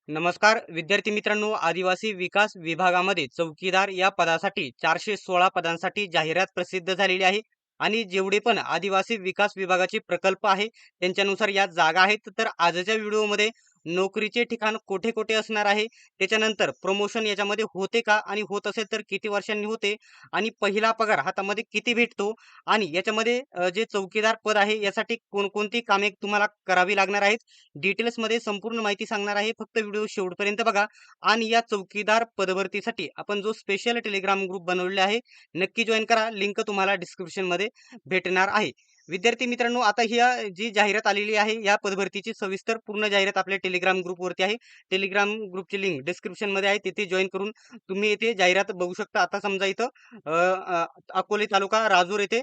नमस्कार विद्यार्थी मित्रांनो, आदिवासी विकास विभागामध्ये चौकीदार या पदासाठी 416 पदांसाठी जाहिरात प्रसिद्ध झालेली आहे. आणि जेवढे पण आदिवासी विकास विभागाचे प्रकल्प आहे त्यांच्यानुसार या जागा आहेत. तर आजच्या व्हिडिओमध्ये नोकरीचे ठिकाण कोठे कोठे असणार आहे, त्याच्यानंतर प्रमोशन याच्यामध्ये होते का, आणि होत असेल तर किती वर्षांनी होते, आणि पहिला पगार हातामध्ये किती भेटतो, आणि याच्यामध्ये जे चौकीदार पद आहे यासाठी कोणकोणती कामे तुम्हाला करावी लागणार आहेत, डिटेल्स मध्ये संपूर्ण माहिती सांगणार आहे. फक्त व्हिडिओ शेवटपर्यंत बघा. आणि या चौकीदार पदभरतीसाठी आपण जो स्पेशल टेलिग्राम ग्रुप बनवलेला आहे, नक्की जॉईन करा. लिंक तुम्हाला डिस्क्रिप्शन मध्ये भेटणार आहे. विद्यार्थी मित्रांनो, आता ही जी जाहिरात आलेली आहे या पदभरतीची सविस्तर पूर्ण जाहिरात आपल्या टेलिग्राम ग्रुपवरती आहे. टेलिग्राम ग्रुपची लिंक डिस्क्रिप्शन मध्ये आहे, तिथे जॉईन करून तुम्ही येथे जाहिरात बघू शकता. आता समजा इथं अकोले तालुका राजूर येथे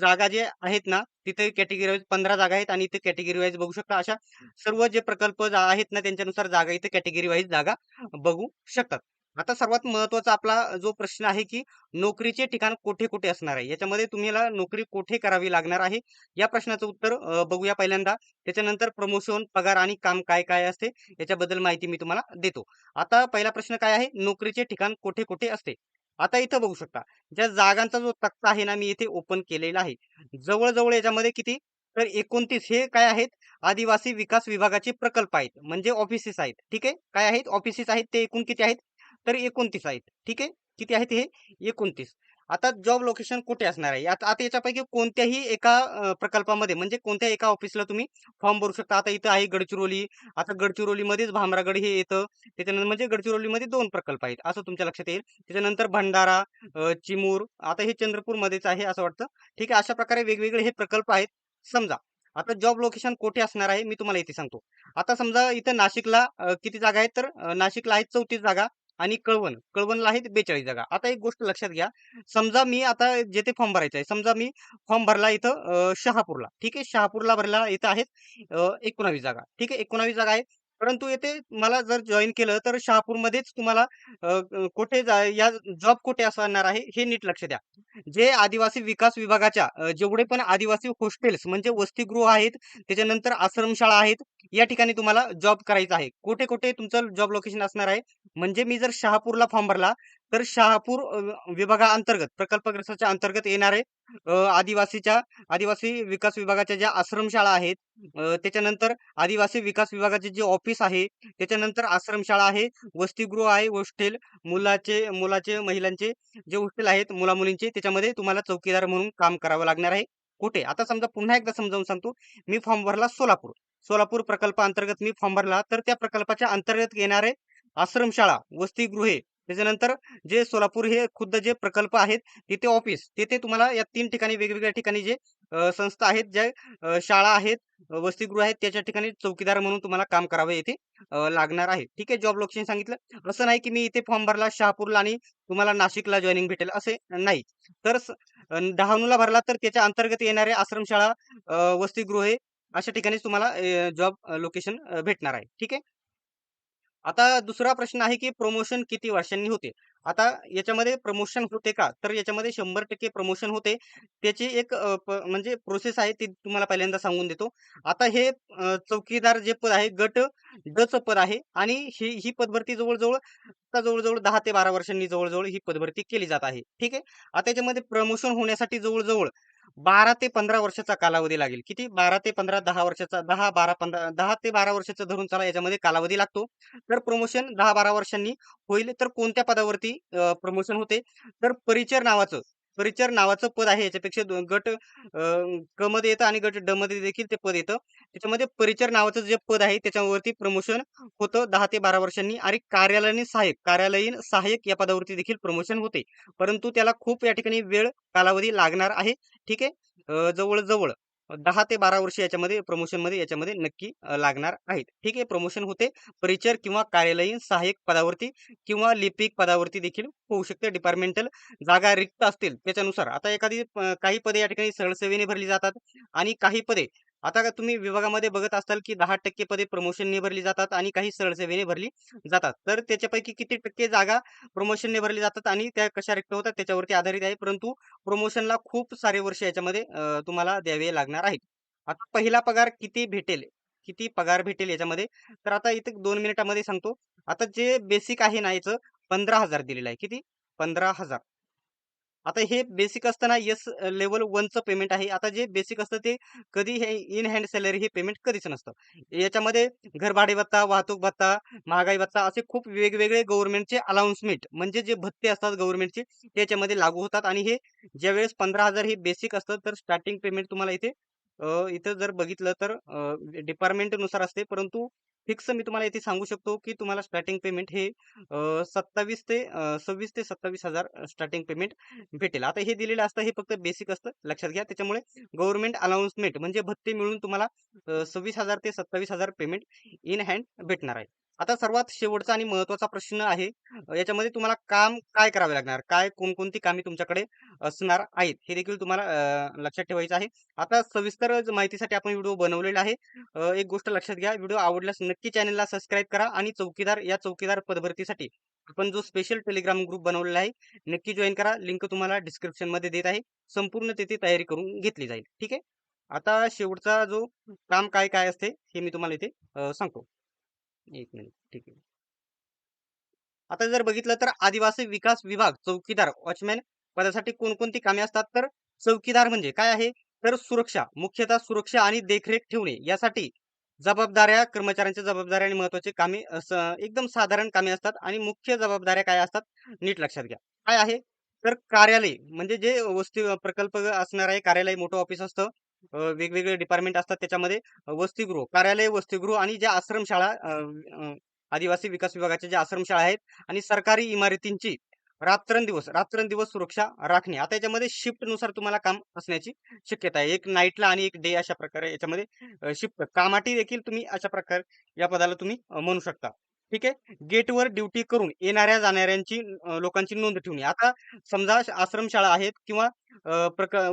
जागा जे आहेत ना, तिथे कॅटेगरी वाईज 15 जागा आहेत, आणि इथे कॅटेगरी वाईज बघू शकता. अशा सर्व जे प्रकल्प आहेत ना त्यांच्यानुसार जागा इथे कॅटेगरी वाईज जागा बघू शकतात. आता सर्वात महत्वाचा आपला जो प्रश्न आहे की नोकरीचे ठिकाण कोठे कोठे असणार आहे, याच्यामध्ये तुम्हाला नोकरी कोठे करावी लागणार आहे, या प्रश्नाचं उत्तर बघूया पहिल्यांदा. त्याच्यानंतर प्रमोशन, पगार आणि काम काय काय असते याच्याबद्दल माहिती मी तुम्हाला देतो. आता पहिला प्रश्न काय आहे, नोकरीचे ठिकाण कोठे कोठे असते. आता इथं बघू शकता, ज्या जागांचा जो तक्ता आहे ना मी इथे ओपन केलेला आहे, जवळजवळ याच्यामध्ये किती, तर 29 हे काय आहेत, आदिवासी विकास विभागाचे प्रकल्प आहेत, म्हणजे ऑफिसेस आहेत. ठीक आहे, काय आहेत, ऑफिसेस आहेत. ते एकूण किती आहेत, तर 29 आहेत. ठीक आहे, किती आहेत हे, 29. आता जॉब लोकेशन कुठे असणार आहे, आता आता याच्यापैकी कोणत्याही एका प्रकल्पामध्ये, म्हणजे कोणत्याही एका ऑफिसला तुम्ही फॉर्म भरू शकता. आता इथं आहे गडचिरोली, आता गडचिरोलीमध्येच भामरागड हे येतं. त्याच्यानंतर म्हणजे गडचिरोलीमध्ये 2 प्रकल्प आहेत असं तुमच्या लक्षात येईल. त्याच्यानंतर भंडारा, चिमूर, आता हे चंद्रपूरमध्येच आहे असं वाटतं. ठीक आहे, अशा प्रकारे वेगवेगळे हे प्रकल्प आहेत. समजा आता जॉब लोकेशन कोठे असणार आहे मी तुम्हाला इथे सांगतो. आता समजा इथं नाशिकला किती जागा आहेत, तर नाशिकला आहेत 34 जागा, आणि कळवणला आहेत 42 जागा. आता एक गोष्ट लक्षात घ्या, समजा मी आता जेथे फॉर्म भरायचा आहे, समजा मी फॉर्म भरला इथं शहापूरला. ठीक आहे, शहापूरला भरला, इथं आहेत 19 जागा. ठीक आहे, 19 जागा आहेत. परंतु येथे मला जर जॉईन केलं तर शहापूरमध्येच तुम्हाला कुठे या जॉब कुठे असणार आहे हे नीट लक्ष द्या. जे आदिवासी विकास विभागाच्या जेवढे पण आदिवासी हॉस्टेल्स म्हणजे वसतिगृह आहेत, त्याच्यानंतर आश्रमशाळा आहेत, या ठिकाणी तुम्हाला जॉब करायचा आहे. कुठे कुठे तुमचं जॉब लोकेशन असणार आहे, म्हणजे मी जर शहापूरला फॉर्म भरला तर शहापूर विभागाअंतर्गत, प्रकल्पग्रस्ताच्या अंतर्गत येणारे आदिवासी विकास विभागाच्या ज्या आश्रमशाळा आहेत, त्याच्यानंतर आदिवासी विकास विभागाचे जे ऑफिस आहे, त्याच्यानंतर आश्रमशाळा आहे, वसतिगृह आहे, हॉस्टेल, मुलाचे महिलांचे जे हॉस्टेल आहेत मुला मुलींचे, त्याच्यामध्ये तुम्हाला चौकीदार म्हणून काम करावं लागणार आहे. कुठे, आता समजा पुन्हा एकदा समजावून सांगतो. मी फॉर्म भरला सोलापूर प्रकल्पाअंतर्गत मी फॉर्म भरला, तर त्या प्रकल्पाच्या अंतर्गत येणारे आश्रमशाळा, वसतिगृहे, त्याच्यानंतर जे सोलापूर हे खुद्द जे प्रकल्प आहेत, तिथे ऑफिस, तिथे तुम्हाला या 3 ठिकाणी वेगवेगळ्या ठिकाणी जे संस्था आहेत, ज्या शाळा आहेत, वसतिगृह आहेत, त्याच्या ठिकाणी चौकीदार म्हणून तुम्हाला काम करावं येथे लागणार आहे. ठीक आहे, जॉब लोकेशन सांगितलं. असं नाही की मी इथे फॉर्म भरला शहापूरला आणि तुम्हाला नाशिकला जॉईनिंग भेटेल, असे नाही. तर डहाणूला भरला तर त्याच्या अंतर्गत येणारे आश्रमशाळा, वसतिगृहे, अशा ठिकाणीच तुम्हाला जॉब लोकेशन भेटणार आहे. ठीक आहे. आता दुसरा प्रश्न आहे की प्रमोशन किती वर्षांनी होते. आता याच्यामध्ये प्रमोशन होते का, तर याच्यामध्ये 100% प्रमोशन होते. त्याची एक म्हणजे प्रोसेस आहे, ती तुम्हाला पहिल्यांदा सांगून देतो. आता हे चौकीदार जे पद आहे, गट ड चं पद आहे, आणि ही पदभरती जवळजवळ 10 ते 12 वर्षांनी जवळजवळ ही पदभरती केली जात आहे. ठीक आहे. आता याच्यामध्ये प्रमोशन होण्यासाठी जवळजवळ 12 ते 15 वर्षाचा कालावधी लागेल. किती, 12 ते 15, 10 वर्षाचा, 10, 12, 15, 10 ते 12 वर्षाचा धरून चला, याच्यामध्ये कालावधी लागतो. तर प्रमोशन 10-12 वर्षांनी होईल. तर कोणत्या पदावरती प्रमोशन होते, तर परिचर नावाचं पद आहे. याच्यापेक्षा गट क मध्ये येतं आणि गट ड मध्ये देखील ते पद येतं. त्याच्यामध्ये परिचर नावाचं जे पद आहे त्याच्यावरती प्रमोशन होतं 10 ते 12 वर्षांनी. आणि कार्यालयीन सहाय्यक या पदावरती देखील प्रमोशन होते. परंतु त्याला खूप या ठिकाणी वेळ कालावधी लागणार आहे. ठीक आहे, जवळजवळ 10 ते 12 वर्ष याच्यामध्ये प्रमोशनमध्ये याच्यामध्ये नक्की लागणार आहेत. ठीक आहे, प्रमोशन होते परिचर किंवा कार्यालयीन सहाय्यक पदावरती, किंवा लिपिक पदावरती देखील होऊ शकते. डिपार्टमेंटल जागा रिक्त असतील त्याच्यानुसार. आता काही पदे या ठिकाणी सरळ सेवेने भरली जातात, आणि काही पदे, आता का तुम्ही विभागामध्ये बघत असाल की 10% पदे प्रमोशनने भरली जातात आणि काही सरळ सेवेने भरली जातात. तर त्याच्यापैकी किती टक्के जागा प्रमोशनने भरली जातात आणि त्या कशा रिक्त होतात त्याच्यावरती आधारित आहे. परंतु प्रमोशनला खूप सारे वर्ष याच्यामध्ये तुम्हाला द्यावे लागणार आहेत. आता पहिला पगार किती भेटेल, किती पगार भेटेल याच्यामध्ये. तर आता इथे 2 मिनिटामध्ये सांगतो. आता जे बेसिक आहे ना याचं 15,000 दिलेलं आहे. किती? 15,000. आता हे बेसिक असतं ना, लेव्हल 1चं पेमेंट आहे. आता जे बेसिक असतं ते कधी हे इन हँड सॅलरी हे पेमेंट कधीच नसतं. याच्यामध्ये घरभाडे भत्ता, वाहतूक भत्ता, महागाई भत्ता असे खूप वेगवेगळे गव्हर्नमेंटचे अनाउन्समेंट म्हणजे जे भत्ते असतात गव्हर्नमेंटचे त्याच्यामध्ये लागू होतात आणि हे ज्यावेळेस 15,000 हे बेसिक असतं तर स्टार्टिंग पेमेंट तुम्हाला इथं जर बघितलं तर डिपार्टमेंटनुसार असते. परंतु फिक्स मी तुम्हाला इथे सांगू शकतो, की तुम्हाला स्टार्टिंग पेमेंट हे 27 ते 26 ते 27,000 स्टार्टिंग पेमेंट भेटेल. आता हे दिलेलं असतं हे फक्त बेसिक असतं लक्षात घ्या. त्याच्यामुळे गव्हर्नमेंट अनाउन्समेंट म्हणजे भत्ते मिळून तुम्हाला 26,000 ते 27,000 पेमेंट इन हँड भेटणार आहे. आता सर्वात शेवटचा आणि महत्त्वाचा प्रश्न आहे. याच्यामध्ये तुम्हाला काम काय करावे लागणार? काय कोणकोणती कामे तुमच्याकडे असणार आहेत? हे देखील तुम्हाला लक्षात ठेवायचं आहे. आता सविस्तर माहितीसाठी आपण व्हिडिओ बनवलेला आहे. एक गोष्ट लक्षात घ्या, व्हिडिओ आवडल्यास नक्की चॅनलला सबस्क्राईब करा आणि चौकीदार पदभरतीसाठी आपण जो स्पेशल टेलिग्राम ग्रुप बनवलेला आहे, नक्की जॉइन करा. लिंक तुम्हाला डिस्क्रिप्शनमध्ये देत आहे. संपूर्ण तिथे तयारी करून घेतली जाईल. ठीक आहे. आता शेवटचा जो काम काय काय असते हे मी तुम्हाला इथे सांगतो. एक मिनिट. ठीक आहे. आता जर बघितलं तर आदिवासी विकास विभाग चौकीदार वॉचमॅन पदासाठी कोणकोणती कामे असतात तर चौकीदार म्हणजे काय आहे तर सुरक्षा मुख्यतः सुरक्षा आणि देखरेख ठेवणे यासाठी जबाबदाऱ्या कर्मचाऱ्यांच्या जबाबदाऱ्या आणि महत्वाची कामे एकदम साधारण कामे असतात आणि मुख्य जबाबदाऱ्या काय असतात नीट लक्षात घ्या काय आहे तर कार्यालय म्हणजे जे वस्ती प्रकल्प असणार आहे कार्यालय मोठं ऑफिस असतं वेगवेगळे डिपार्टमेंट असतात त्याच्यामध्ये वसतिगृह कार्यालय वसतिगृह आणि ज्या आश्रमशाळा आदिवासी विकास विभागाच्या ज्या आश्रमशाळा आहेत आणि सरकारी इमारतींची रात्रंदिवस सुरक्षा राखणे. आता याच्यामध्ये शिफ्ट नुसार तुम्हाला काम असण्याची शक्यता आहे. एक नाईटला आणि एक डे अशा प्रकारे याच्यामध्ये शिफ्ट कामाटी देखील तुम्ही अशा प्रकारे या पदाला तुम्ही म्हणू शकता. ठीक आहे. गेटवर ड्युटी करून येणाऱ्या जाणाऱ्यांची लोकांची नोंद ठेवणे. आता समजा आश्रमशाळा आहेत किंवा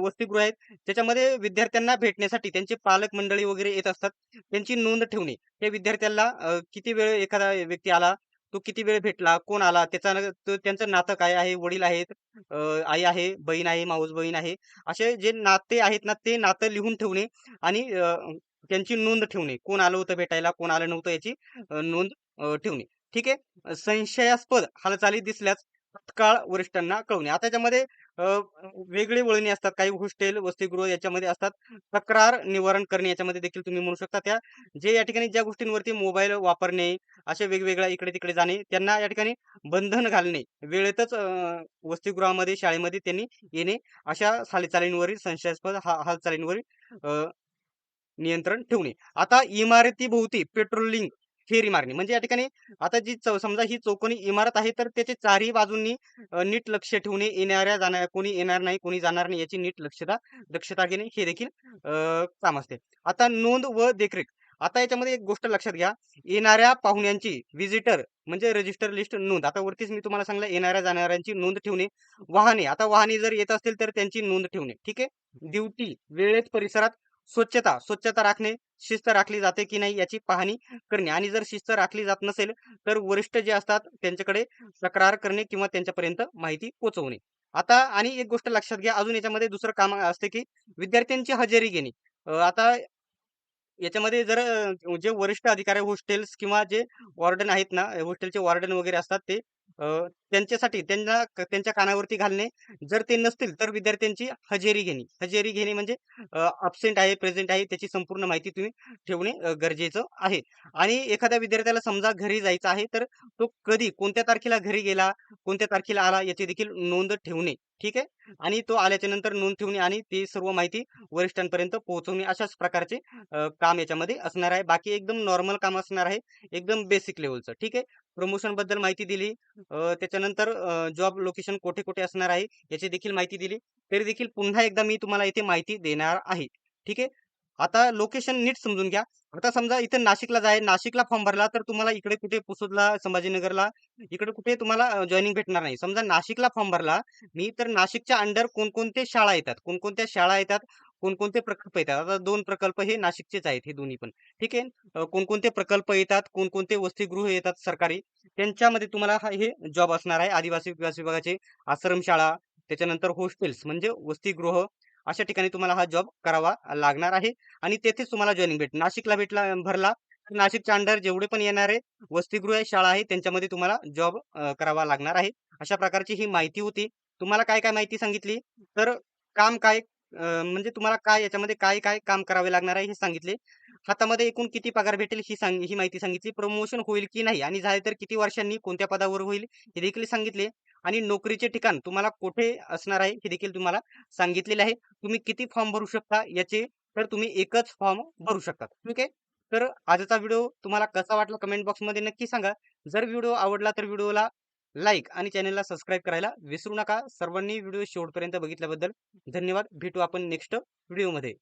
वसतिगृह आहेत त्याच्यामध्ये विद्यार्थ्यांना भेटण्यासाठी त्यांचे पालक मंडळी वगैरे येत असतात. त्यांची नोंद ठेवणे. त्या विद्यार्थ्याला किती वेळ एखादा व्यक्ती आला, तो किती वेळ भेटला, कोण आला, त्यांचं नातं काय आहे, वडील आहेत, आई आहे, बहीण आहे, मावस बहीण आहे. असे जे नाते आहेत ना, ते नातं लिहून ठेवणे आणि त्यांची नोंद ठेवणे. कोण आलं होतं भेटायला, कोण आलं नव्हतं याची नोंद ठेवणे. ठीक आहे. संशयास्पद हालचाली दिसल्यास तत्काळ वरिष्ठांना कळवणे. आता त्याच्यामध्ये वेगळी वळणी असतात. काही हॉस्टेल, वसतिगृह याच्यामध्ये असतात. तक्रार निवारण करणे याच्यामध्ये देखील तुम्ही म्हणू शकता. जे या ठिकाणी ज्या गोष्टींवरती मोबाईल वापरणे, असे वेगवेगळ्या इकडे-तिकडे जाणे, त्यांना या ठिकाणी बंधन घालणे, वेळेतच वसतिगृहामध्ये, शाळेमध्ये त्यांनी येणे, अशा हालचालींवरील संशयास्पद हालचालींवरील अ, नियंत्रण ठेवणे. आता इमारतीभोवती पेट्रोलिंग फेरी मारणे. म्हणजे या ठिकाणी आता समजा ही चौकोनी इमारत आहे, तर त्याच्या चारही बाजूंनी नीट लक्ष ठेवणे, कोणी येणार नाही, कोणी जाणार नाही याची नीट दक्षता घेणे हे देखील काम असते. आता नोंद व देखरेख. आता याच्यामध्ये एक गोष्ट लक्षात घ्या. येणाऱ्या पाहुण्यांची व्हिजिटर म्हणजे रजिस्टर लिस्ट नोंद. आता वरतीच मी तुम्हाला सांगितलं येणाऱ्या जाणाऱ्यांची नोंद ठेवणे. वाहने, आता वाहने जर येत असतील तर त्यांची नोंद ठेवणे. ठीक आहे. ड्युटी वेळेत परिसरात स्वच्छता राखणे, शिस्त राखली जाते की नाही याची पाहणी करणे आणि जर शिस्त राखली जात नसेल तर वरिष्ठ जे असतात त्यांच्याकडे तक्रार करणे किंवा त्यांच्यापर्यंत माहिती पोहोचवणे. आता आणि एक गोष्ट लक्षात घ्या अजून याच्यामध्ये दुसरं काम असते की विद्यार्थ्यांची हजेरी घेणे. आता याच्यामध्ये जर जे वरिष्ठ अधिकारी हॉस्टेल्स किंवा जे वॉर्डन आहेत ना, हॉस्टेलचे वॉर्डन वगैरे असतात ते अ, त्यांच्यासाठी त्यांच्या कानावरती घालणे. जर ते नसतील तर विद्यार्थ्यांची हजेरी घेणे. हजेरी घेणे म्हणजे अब्सेंट आहे, प्रेझेंट आहे त्याची संपूर्ण माहिती तुम्ही ठेवणे गरजेचं आहे. आणि एखाद्या विद्यार्थ्याला समजा घरी जायचं आहे, तर तो कधी, कोणत्या तारखेला घरी गेला, कोणत्या तारखेला आला याची देखील नोंद ठेवणे. ठीक आहे. आणि तो आल्याच्या नंतर नोंद ठेवणे आणि ती सर्व माहिती वरिष्ठांपर्यंत पोहोचवणे अशाच प्रकारचे काम याच्यामध्ये असणार आहे. बाकी एकदम नॉर्मल काम असणार आहे. एकदम बेसिक लेव्हलचं. ठीक आहे. प्रमोशन बद्दल माहिती दिली. त्याच्यानंतर जॉब लोकेशन कुठे-कुठे असणार आहे याची देखील माहिती दिली. तरी देखील पुन्हा एकदा मी तुम्हाला इथे माहिती देणार आहे. ठीक आहे. आता लोकेशन नीट समजून घ्या. आता समजा इथे नाशिकला फॉर्म भरला तर तुम्हाला इकडे कुठे पुसदला, संभाजीनगरला इकडे कुठे तुम्हाला जॉइनिंग भेटणार नाही. समजा नाशिकला फॉर्म भरला मी तर नाशिकच्या अंडर कोणकोणते शाळा येतात, कोणकोणत्या शाळा येतात, कोणकोणते प्रकल्प येतात. आता 2 प्रकल्प हे नाशिकचेच आहेत हे दोन्ही पण. ठीक आहे. कोणकोणते प्रकल्प येतात, कोणकोणते वसतिगृह येतात सरकारी, त्यांच्यामध्ये तुम्हाला हे जॉब असणार आहे. आदिवासी विकास विभागाचे आश्रमशाळा, त्याच्यानंतर हॉस्टेल्स म्हणजे वसतिगृह, अशा ठिकाणी तुम्हाला हा जॉब करावा लागणार आहे आणि तेथेच तुम्हाला जॉइनिंग भेटेल. नाशिकला भरला तर नाशिकच्या अंडर जेवढे पण येणारे वसतिगृह, शाळा आहे त्यांच्यामध्ये तुम्हाला जॉब करावा लागणार आहे. अशा प्रकारची ही माहिती होती. तुम्हाला काय-काय माहिती सांगितली, तर काम काय म्हणजे तुम्हाला काय याच्यामध्ये काय-काय काम करावे लागणार आहे हे सांगितले. हातामध्ये एकूण किती पगार भेटेल ही माहिती सांगितली. प्रमोशन होईल की नाही आणि झाले तर किती वर्षांनी कोणत्या पदावर होईल हे देखील सांगितले आणि नोकरीचे ठिकाण तुम्हाला कुठे असणार आहे हे देखील तुम्हाला सांगितलेले आहे. तुम्ही किती फॉर्म भरू शकता याचे तर तुम्ही एकच फॉर्म भरू शकता. ठीक आहे. तर आजचा व्हिडिओ तुम्हाला कसा वाटला कमेंट बॉक्समध्ये नक्की सांगा. जर व्हिडिओ आवडला तर व्हिडिओला लाईक आणि चॅनलला सबस्क्राईब करायला विसरू नका. सर्वांनी व्हिडिओ शेवटपर्यंत बघितल्याबद्दल धन्यवाद. भेटू आपण नेक्स्ट व्हिडिओमध्ये.